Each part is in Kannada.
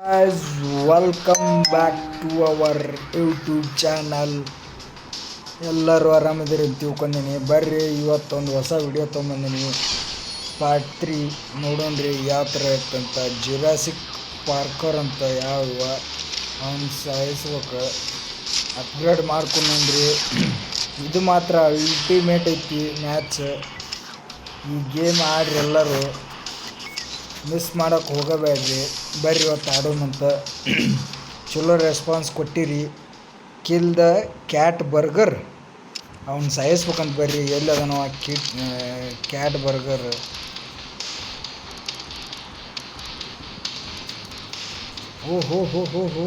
Guys, welcome back to our YouTube channel. ಎಲ್ಲರೂ ಆರಾಮಿದ್ದೀರಿ ಅಂತ ತಿಳ್ಕೊಂಡೀನಿ. ಬರ್ರಿ ಇವತ್ತೊಂದು ಹೊಸ ವಿಡಿಯೋ ತೊಗೊಂಬಂದಿನಿ. ಪಾರ್ಟ್ 3 ನೋಡೋಣ್ರಿ ಯಾವ ಥರ ಇತ್ತಂತ. ಜುರಾಸಿಕ್ ಪಾರ್ಕರ್ ಅಂತ ಯಾವ ಅವ್ನು ಸಾಯಿಸ್ಬೇಕು, ಅಪ್ಗ್ರೇಡ್ ಮಾಡ್ಕೊಂಡ್ರಿ. ಇದು ಮಾತ್ರ ಅಲ್ಟಿಮೇಟ್ ಐತಿ ಮ್ಯಾಚ್. ಈ ಗೇಮ್ ಆಡ್ರಿ ಎಲ್ಲರೂ, ಮಿಸ್ ಮಾಡೋಕ್ಕೆ ಹೋಗಬೇಡ್ರಿ. ಬರ್ರಿ ಇವತ್ತು ಆಡೋಣಂತ. ಚಲೋ ರೆಸ್ಪಾನ್ಸ್ ಕೊಟ್ಟಿರಿ. ಕಿಲ್ ದ ಕ್ಯಾಟ್ ಬರ್ಗರ್, ಅವ್ನು ಸಾಯಿಸ್ಬೇಕಂತ ಬರ್ರಿ. ಎಲ್ಲದನೋ ಕ್ಯಾಟ್ ಬರ್ಗರ್. ಓ ಹೋ ಹೋ ಹೋ ಹೋ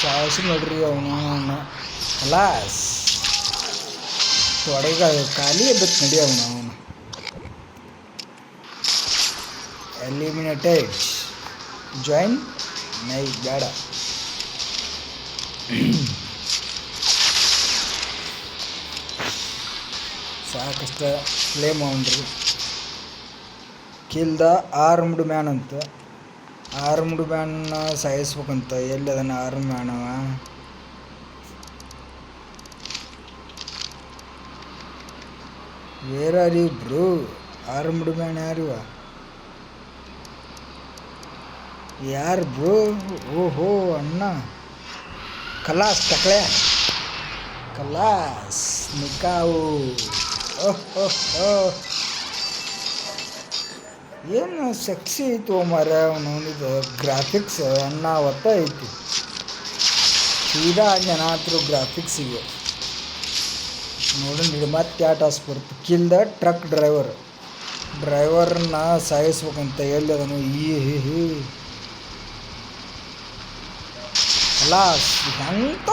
ಸಾಯಿಸಿ ನೋಡ್ರಿ ಅವನು ಖಲಾಸ್. ತೊಡಗ ಖಾಲಿ ಎದ್ದಕ್ಕೆ ನಡಿ ಅವನು ಎಲಿಮಿನೇಟೆಡ್. ಜಾಯಿನ್ ನೈ ಬೇಡ. ಸಾಕಷ್ಟ ಪ್ಲೇ ಮಾಡ್ರಿ. ಕಿಲ್ ದ ಆರ್ಮ್ಡ್ ಮ್ಯಾನ್ ಅಂತ. ಆರ್ಮ್ಡ್ ಮ್ಯಾನ್ನ ಸಾಯಿಸ್ಬೇಕಂತ. ಎಲ್ಲಿ ಅದನ್ನು ಆರ್ಮ್ ಮ್ಯಾನವ? Where are you bro? Armed man ಯಾರಿವ? ಯಾರು ಬ್ರೋ? ಓಹೋ ಅಣ್ಣ, ಖಲಾಸ್ ತಕಳೆ, ಖಲಾಸ್ ನಿಕಾವು. ಏನು ಸೆಕ್ಸಿ ಐತು ಮರ ಅವನಿದು ಗ್ರಾಫಿಕ್ಸ್. ಅಣ್ಣ ಒತ್ತ ಐತಿ ಸೀದಾ ಜನ ಹತ್ರ ಗ್ರಾಫಿಕ್ಸಿಗೆ ನೋಡಿರಿ. ಮತ್ತೆ ಯಾವ ಟಾಸ್ಕ್ ಬರುತ್ತೆ? Kill the truck driver. ಡ್ರೈವರ್ನ ಸಾಯಿಸ್ಬೇಕಂತ. ಎಲ್ಲಿ ಅದನ್ನು? ಖಲಾಸ್. ಎಂಥ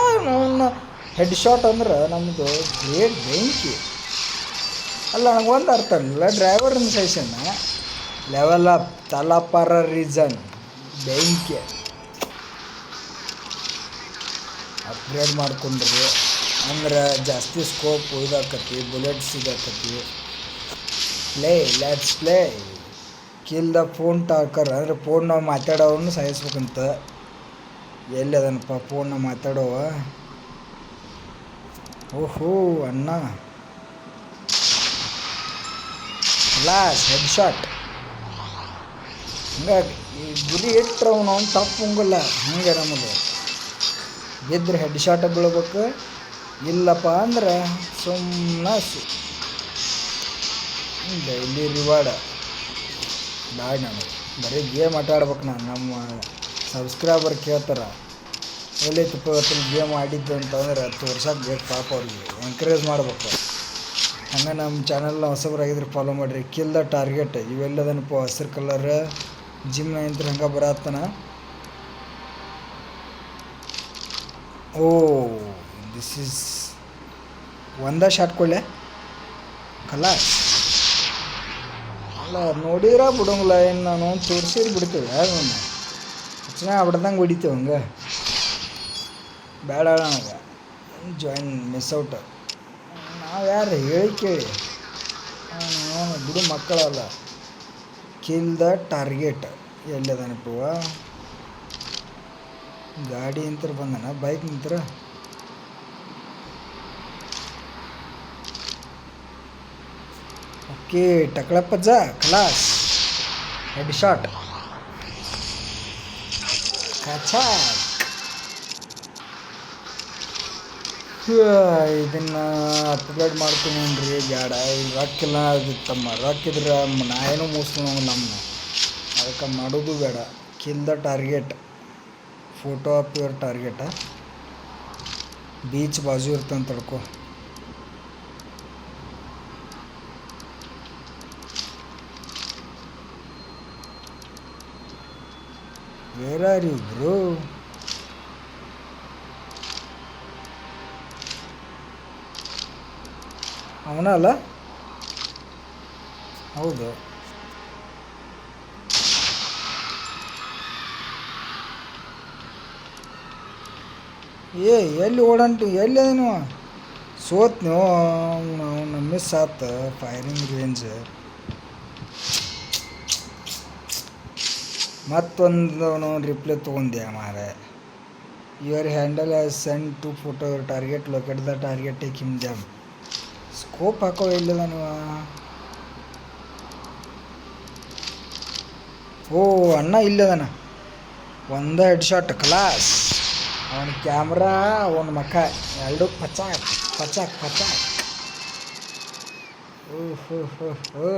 ಹೆಡ್ ಶಾಟ್ ಅಂದ್ರೆ ನಮ್ಮದು ಗ್ರೇಟ್ ಬೆಂಕಿ ಅಲ್ಲ. ನನಗೆ ಒಂದು ಅರ್ಥ ಆಗಲಿಲ್ಲ. ಡ್ರೈವರ್ನ ಸೈಸನ್ನ ಲೆವೆಲ್ ಅಪ್ ತಲಪರ ರೀಸನ್ ಬೆಂಕಿ ಅಪ್ಗ್ರೇಡ್ ಮಾಡ್ಕೊಂಡ್ರಿ ಅಂದ್ರೆ ಜಾಸ್ತಿ ಸ್ಕೋಪ್ ಇದಾಕತಿ, ಬುಲೆಟ್ಸ್ ಇದಾಕತಿ. Play let's play. Kill the phone talker ಅಂದ್ರೆ ಫೋನ್ ನಾವು ಮಾತಾಡೋವನ್ನು ಸಾಯಿಸ್ಬೇಕಂತ. ಎಲ್ಲಿ ಅದನಪ್ಪ ಫೋನ್ನ ಮಾತಾಡೋವ? ಓಹೋ ಅಣ್ಣ, ಲಾಸ್ ಹೆಡ್ ಶಾಟ್. ಹಂಗಾಗಿ ಈ ಗುರಿ ಇಟ್ಟರೆ ಅವನು ತಪ್ಪು ಹಂಗಲ್ಲ. ಹಂಗೆ ನಮಗೆ ಬಿದ್ದರೆ ಹೆಡ್ ಶಾಟ ಬೀಳ್ಬೇಕು. ಇಲ್ಲಪ್ಪ ಅಂದ್ರೆ ಸುಮ್ಮನೆ ಡೈಲಿ ರಿವಾರ್ಡ್ ಬ್ಯಾಡ. ನಮಗೆ ಬರೀ ಗೇಮ್ ಆಟ ಆಡ್ಬೇಕು. ನಮ್ಮ ಸಬ್ಸ್ಕ್ರೈಬರ್ ಕೇಳ್ತಾರೆ ಎಲ್ಲೈತಪ್ಪ ಇವತ್ತು ಗೇಮ್ ಆಡಿದ್ದು ಅಂತಂದ್ರೆ ತೋರ್ಸಕ್ಕೆ ಬೇಕು. ಪಾಪ ಅವ್ರಿಗೆ ಎಂಕರೇಜ್ ಮಾಡ್ಬೇಕು. ಹಂಗೆ ನಮ್ಮ ಚಾನಲ್ನ ಹೊಸಬರಾಗಿದ್ರೆ ಫಾಲೋ ಮಾಡಿರಿ. Kill the target. ಇವೆಲ್ಲದನಪ್ಪ ಹಸಿರು ಕಲರ್ ಜಿಮ್ ಅಂತ ಹಂಗೆ ಬರತ್ತಾನ. ಓ ದಿಸ್ ಈಸ್ ಒಂದೇ ಶಾಟ್ ಕೊಳ್ಳೆ ಖಲಾಸ್. ಅಲ್ಲ ನೋಡಿರ ಬಿಡೋಂಗಿಲ್ಲ. ಏನು ನಾನು ತೋರಿಸಿರಿ ಬಿಡ್ತೀವಿ ಯಾರನ್ನ ಚೆನ್ನಾಗಿ ಆಗ್ಬಿಡ್ದಂಗೆ ಹೊಡಿತೀವಿ. ಹಂಗೆ ಬೇಡ ನನಗೆ. Join miss out. ನಾವು ಯಾರು ಹೇಳಿ ಕೇಳಿ ಬಿಡು ಮಕ್ಕಳಲ್ಲ. Kill the target. ಎಲ್ಲದನಪ್ಪವ? ಗಾಡಿ ನಿಂತರ ಬಂದನ, ಬೈಕ್ ನಿಂತರ. ಓಕೆ ಟಕಳಪ್ಪಜ್ಜ ಖಲಾಸ್ ಹೆಡ್ ಶಾಟ್ ಕಚಾ. ಇದನ್ನು ಅಪ್ಗ್ರೇಡ್ ಮಾಡ್ಕೊಂಡ್ರಿ. ಬೇಡ ಈಗ ರೊಕ್ಕಿಲ್ಲ ಅದಿತ್ತಮ್ಮ. ರೊಕ್ಕಿದ್ರೆ ನಾ ಏನೂ ಮುಗಿಸ್ಕೊಂಡು ನಮ್ಮನ್ನ ಅದಕ್ಕೆ ಮಾಡೋದು ಬೇಡ. Kill the target. Photo of your target. Beach ಬಾಜು ಇರ್ತಂತ ತಡ್ಕೊ. Where are you bro? ಅವನ ಅಲ್ಲ? ಹೌದು. ಎಲ್ಲಿ ಓಡಂಟು? ಎಲ್ಲಿ ನೀವು ಸೋತ್ ನೀವು? ಅವನು ಮಿಸ್ ಆತ ಫೈರಿಂಗ್ ರೇಂಜ್. ಮತ್ತೊಂದು ರಿಪ್ಲೈ ತೊಗೊಂಡೆ ಮಾರೆ. Your handle has send to photo target locate the target take him jam. Scope ಹಾಕೋ ಇಲ್ಲದ ನೀವು. ಓ ಅಣ್ಣ ಇಲ್ಲದನ. ಒಂದು ಹೆಡ್ ಶಾಟ್ ಕ್ಲಾಸ್. ಅವನ ಕ್ಯಾಮ್ರಾ ಅವನ ಮಖ ಎರಡು ಪಚಾಕ್ ಪಚಾಕ್ ಪಚಾಕ್. ಓಹ್ ಹೋ ಹೋ ಹೋ.